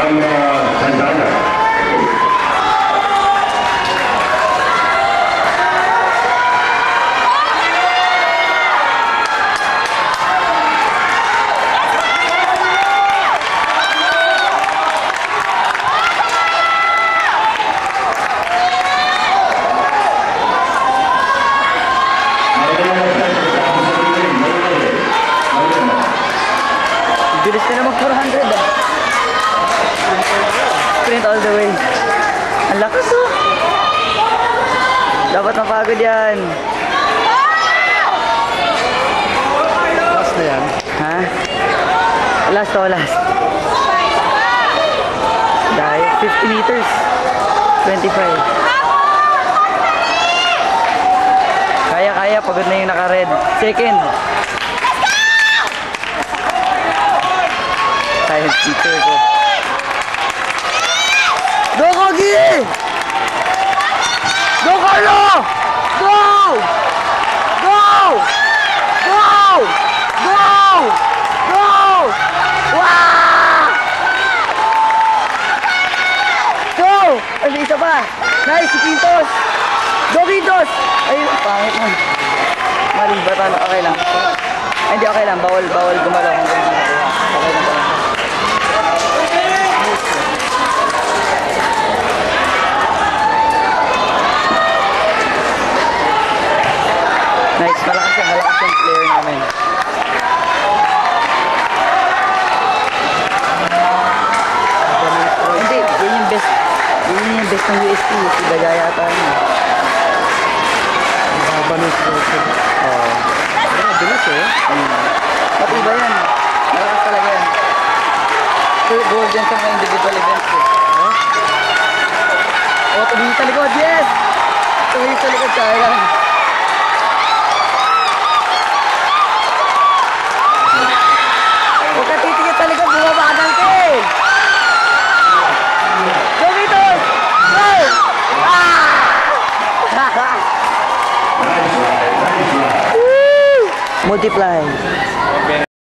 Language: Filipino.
Santana. Bilis ka na mag 400 ah. Sprint all the way. Ang lakas oh. Dapat mapagod yan. Last na yan. Ha? Last to last. Dahil 50 meters. 25. Kaya, pagod na yung naka-red. Second. Science teacher ko. Go, Kogi! Go, Carlo! Go! Go! Go! Go! Go! Wow! Go! Ano isa pa? Nice, si Quintos! Go, Quintos! Ayun, pangit mo. Maling bata na, okay lang. Ay, hindi, okay lang. Bawal gumalaw kung gano'n nakuha. Okay lang pala. Nice, malakas yung player namin. Hindi, yun yung best. Yun yung best ng UST. Si Daga yata yun. Haba ng stroke. Oo. Bilis eh. Pati ba yan? Malakas talaga yan. Gold yan sa mga individual events eh. Oh, tumingin sa likod. Yes! Tumingin sa likod. Sayang. Huwag ka titigit sa likod. Bumabagal ka eh. Go, Vitor! Go! Ah! Woo! Multiply.